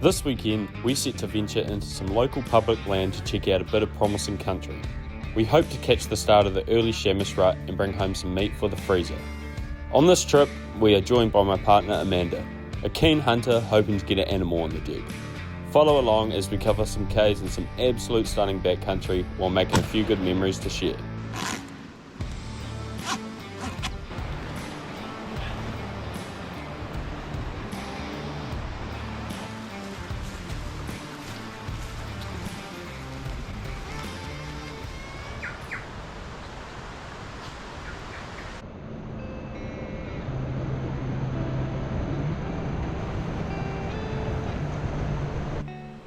This weekend, we set to venture into some local public land to check out a bit of promising country. We hope to catch the start of the early chamois rut and bring home some meat for the freezer. On this trip, we are joined by my partner Amanda, a keen hunter hoping to get an animal on the Duke. Follow along as we cover some caves and some absolute stunning backcountry while making a few good memories to share.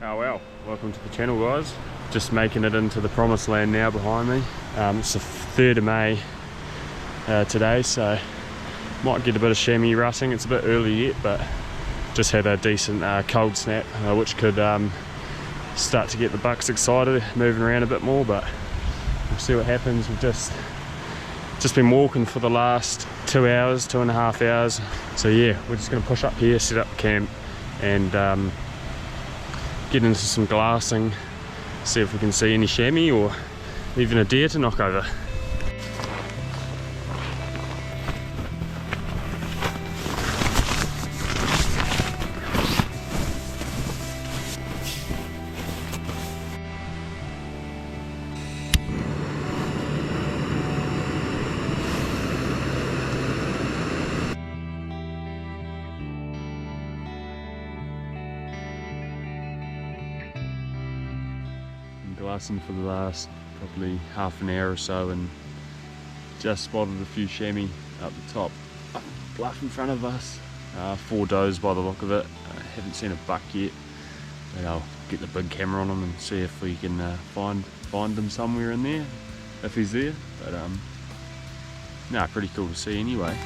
Oh well, welcome to the channel guys. Just making it into the promised land now behind me. It's the 3rd of May today, so might get a bit of chamois rutting. It's a bit early yet, but just had a decent cold snap which could start to get the bucks excited, moving around a bit more, but we'll see what happens. We've just been walking for the last 2.5 hours. So yeah, we're just going to push up here, set up camp and get into some glassing, see if we can see any chamois or even a deer to knock over. Glassing for the last probably half an hour or so and just spotted a few chamois up the top bluff in front of us. 4 does by the look of it. Haven't seen a buck yet, but I'll get the big camera on him and see if we can find him somewhere in there, if he's there. But no, pretty cool to see anyway.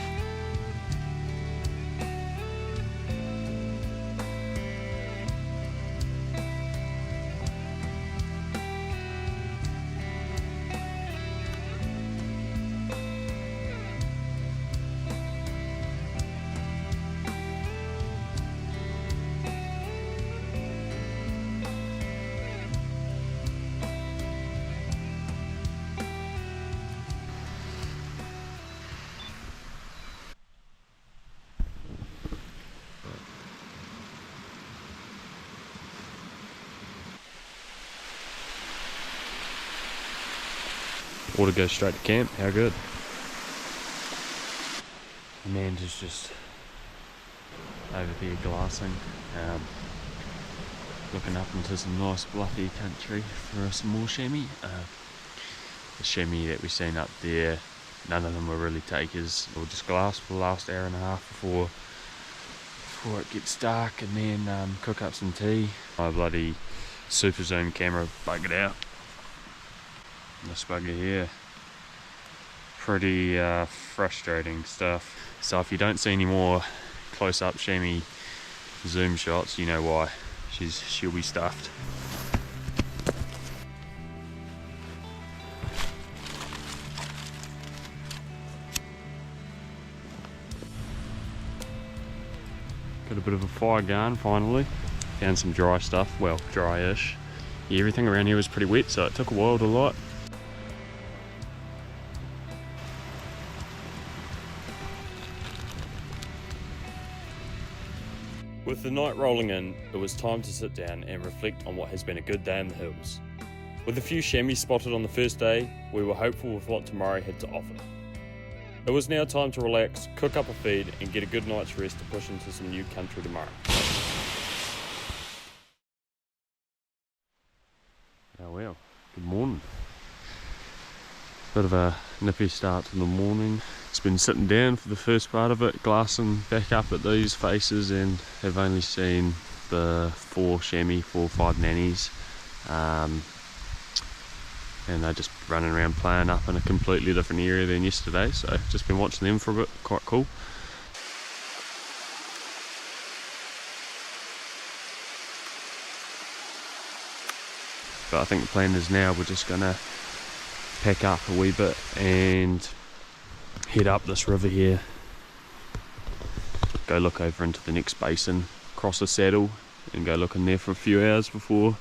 Water goes straight to camp, how good. Amanda's just over there glassing, looking up into some nice bluffy country for some more chamois. The chamois that we've seen up there, none of them were really takers. We'll just glass for the last hour and a half before it gets dark and then cook up some tea. My bloody super zoom camera buggered out. This bugger here, pretty frustrating stuff. So if you don't see any more close-up chamois zoom shots, you know why. She'll be stuffed. Got a bit of a fire going finally. Found some dry stuff, well, dry-ish. Yeah, everything around here was pretty wet, so it took a while to light. With the night rolling in, it was time to sit down and reflect on what has been a good day in the hills. With a few chamois spotted on the first day, we were hopeful with what tomorrow had to offer. It was now time to relax, cook up a feed and get a good night's rest to push into some new country tomorrow. Oh well, good morning. Bit of a nippy start to the morning. It's been sitting down for the first part of it, glassing back up at these faces, and have only seen the 4 chamois, 4 or 5 nannies, and they're just running around playing up in a completely different area than yesterday, so just been watching them for a bit, quite cool. But I think the plan is now we're just gonna pack up a wee bit and head up this river here, go look over into the next basin, cross the saddle and go looking there for a few hours before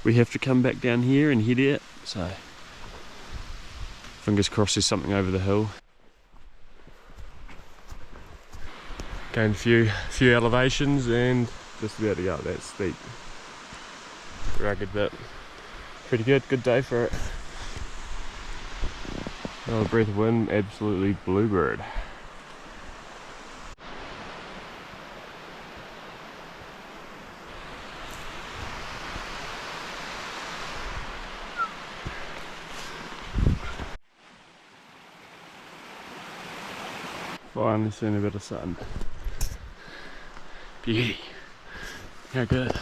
we have to come back down here and head out. So fingers crossed there's something over the hill. Gained a few elevations and just about to go up that steep, rugged bit. Pretty good day for it. Oh, a breath of wind, absolutely bluebird. Finally seen a bit of sun. Beauty. How good.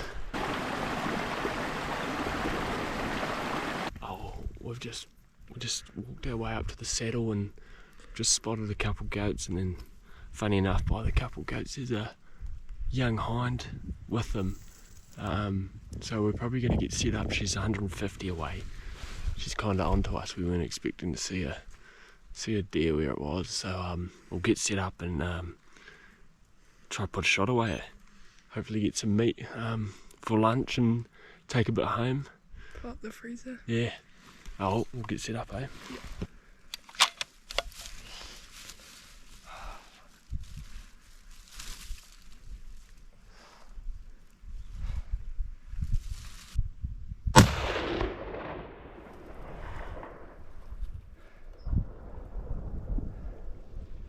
Oh, we just walked our way up to the saddle and just spotted a couple goats, and then funny enough by the couple goats there's a young hind with them. So we're probably going to get set up. She's 150 away. She's kind of onto us. We weren't expecting to see a deer where it was, so we'll get set up and try to put a shot away at. Hopefully get some meat for lunch and take a bit home. Pull up the freezer. Yeah. Oh, we'll get set up, eh? Yeah.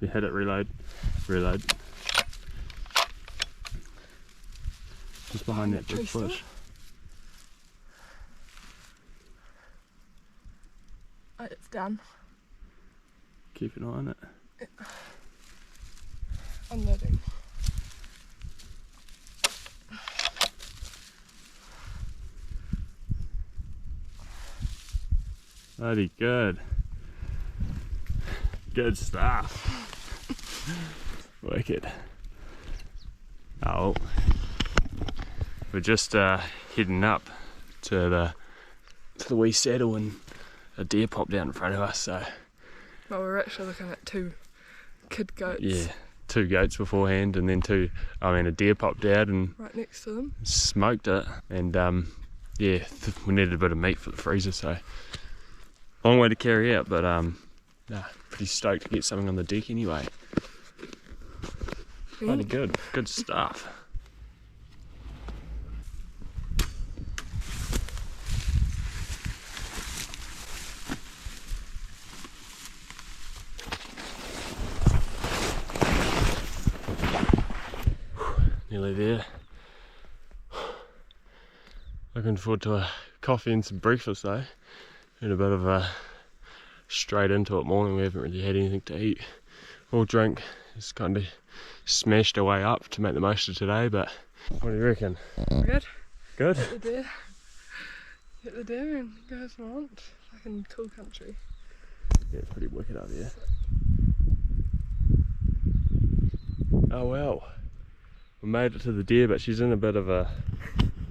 You hit it, reload. Just behind that big bush. Oh, it's done. Keep an eye on it. Unloading. Bloody good. Good stuff. Wicked. Oh, we're just heading up to the wee saddle, and a deer popped out in front of us. So, well, we're actually looking at 2 kid goats. Yeah, 2 goats beforehand, and then a deer popped out and right next to them. Smoked it, and yeah, we needed a bit of meat for the freezer. So, long way to carry out, but pretty stoked to get something on the deck anyway. Bloody good stuff. Nearly there. Looking forward to a coffee and some breakfast though. And a bit of a straight into it morning. We haven't really had anything to eat or drink. Just kind of smashed our way up to make the most of today, but what do you reckon? Good. Good? Hit the deer and go have some lunch. Fucking cool country. Yeah, it's pretty wicked up here. Oh well. We made it to the deer, but she's in a bit of a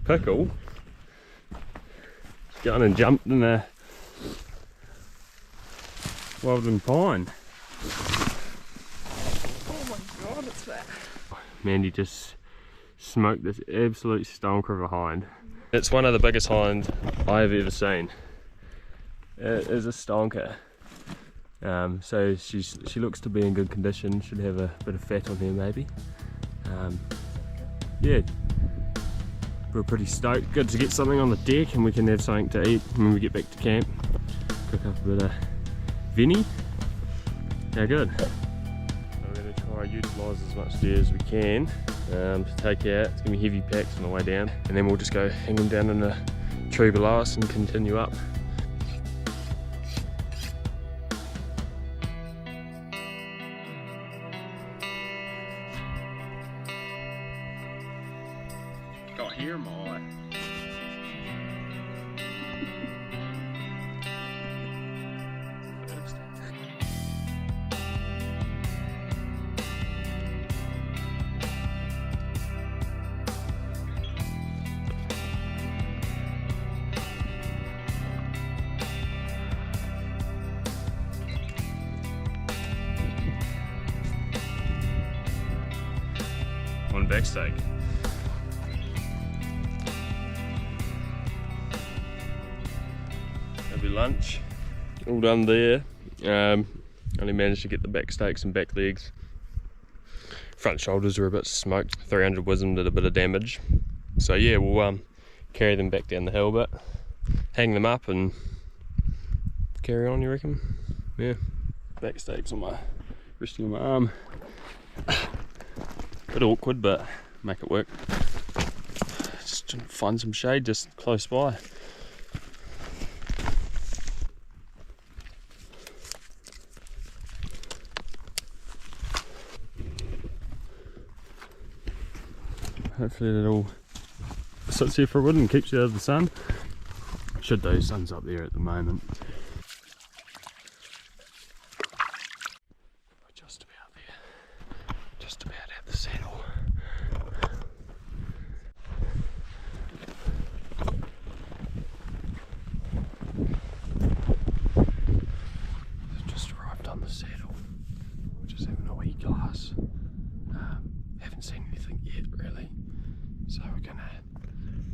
pickle. She's gone and jumped in a Weldon pine. Oh my god, it's that. Mandy just smoked this absolute stonker of a hind. It's one of the biggest hinds I've ever seen. It is a stonker. So she looks to be in good condition. Should have a bit of fat on her maybe. Yeah, we're pretty stoked. Good to get something on the deck, and we can have something to eat when we get back to camp. Cook up a bit of Vinny. How good. So we're going to try utilise as much deer as we can to take out. It's going to be heavy packs on the way down, and then we'll just go hang them down in a tree below us and continue up. Got here, my one back stake. lunch. All done there. Only managed to get the back steaks and back legs. Front shoulders were a bit smoked. 300 wisdom did a bit of damage. So yeah, we'll carry them back down the hill a bit, hang them up and carry on, you reckon? Yeah. Back steaks on my, resting on my arm. Bit awkward, but make it work. Just find some shade just close by. Hopefully that all sits here for a bit and keeps you out of the sun. Should though, sun's up there at the moment. We're just about there. Just about at the saddle. Just arrived on the saddle. We're just having a wee glass. Haven't seen anything yet really. So we're gonna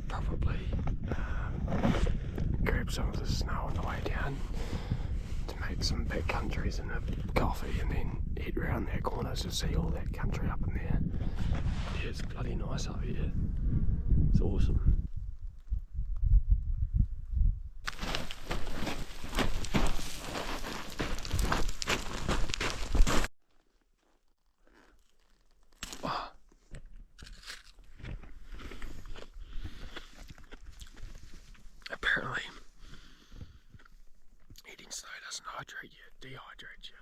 probably grab some of the snow on the way down to make some backcountries and a coffee, and then head around that corner to see all that country up in there. Yeah, it's bloody nice up here. It's awesome. Apparently, eating snow doesn't hydrate you, it dehydrates you.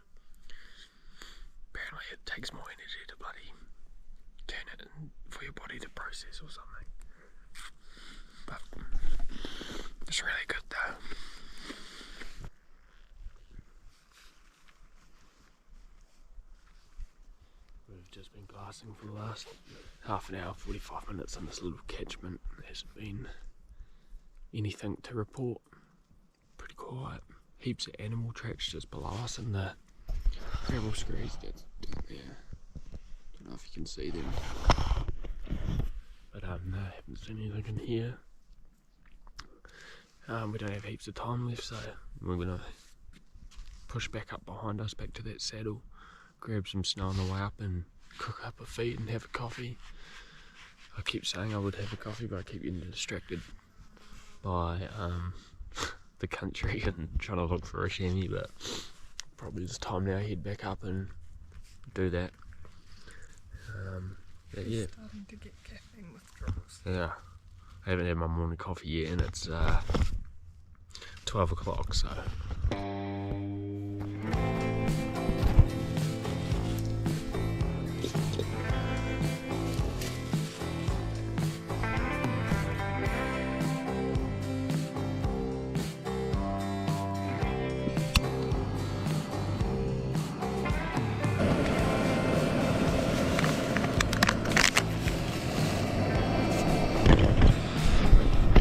Apparently it takes more energy to bloody turn it in for your body to process or something. But it's really good though. We've just been glassing for the last half an hour, 45 minutes in this little catchment. There hasn't been anything to report. Pretty quiet. Heaps of animal tracks just below us in the gravel screes that's down there. Don't know if you can see them. But no, haven't seen anything in here. We don't have heaps of time left, so we're gonna push back up behind us, back to that saddle, grab some snow on the way up and cook up a feed and have a coffee. I keep saying I would have a coffee, but I keep getting distracted by the country and trying to look for a chamois, but probably it's time now to head back up and do that. But yeah. Starting to get caffeine withdrawals. Yeah, I haven't had my morning coffee yet and it's 12 o'clock, so.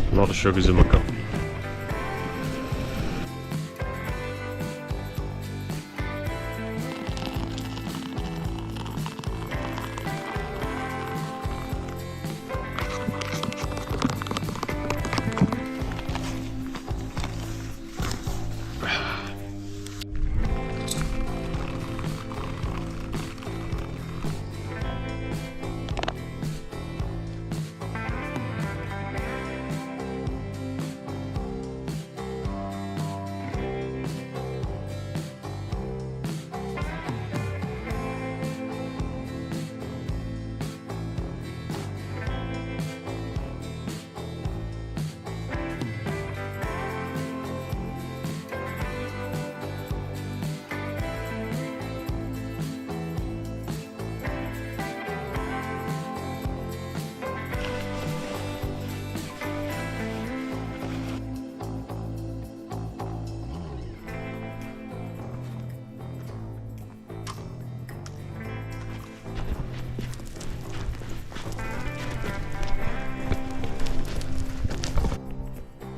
A lot of sugars in my coffee.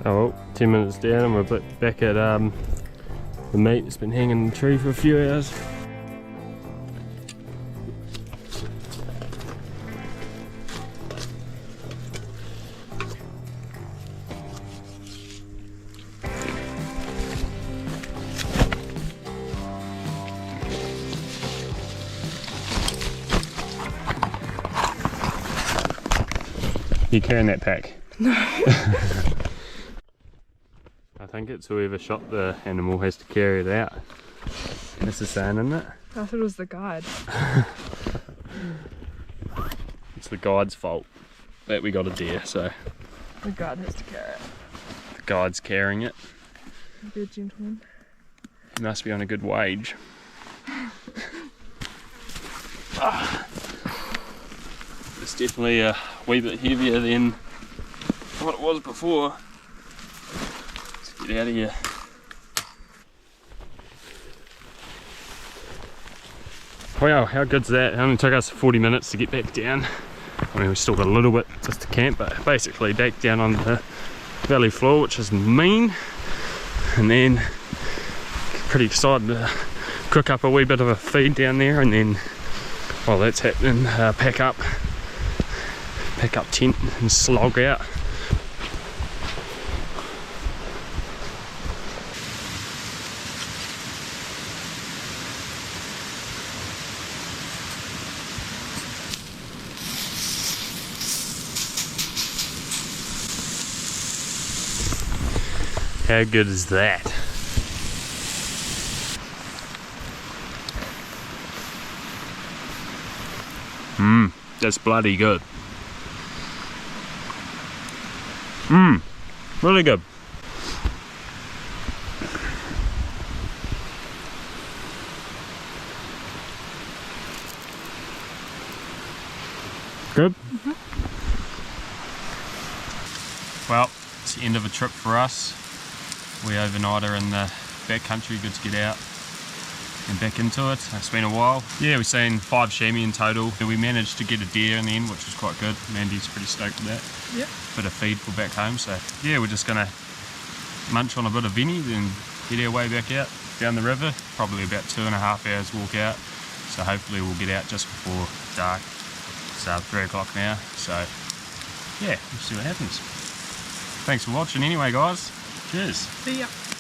Oh well, 10 minutes down and we're back at the meat that's been hanging in the tree for a few hours. You carrying that pack? No. I think it's whoever shot the animal has to carry it out. That's the saying, isn't it? I thought it was the guide. It's the guide's fault that we got a deer, so The guide has to carry it. the guide's carrying it. Be a gentleman. He must be on a good wage. It's definitely a wee bit heavier than what it was before. Let's get out of here. Wow, how good's that? It only took us 40 minutes to get back down. I mean, we've still got a little bit just to camp, but basically back down on the valley floor, which is mean. And then pretty excited to cook up a wee bit of a feed down there, and then while that's happening, pack up tent and slog out. How good is that? That's bloody good. Really good. Good? Well, it's the end of a trip for us. We overnighter in the backcountry, good to get out and back into it. It's been a while. Yeah, we've seen 5 chamois in total. We managed to get a deer in the end, which was quite good. Mandy's pretty stoked with that. Yep. Bit of feed for back home, so yeah, we're just gonna munch on a bit of Vinny, then head our way back out down the river. Probably about 2.5 hours walk out, so hopefully we'll get out just before dark. It's 3 o'clock now, so yeah, we'll see what happens. Thanks for watching anyway, guys. Cheers. See ya.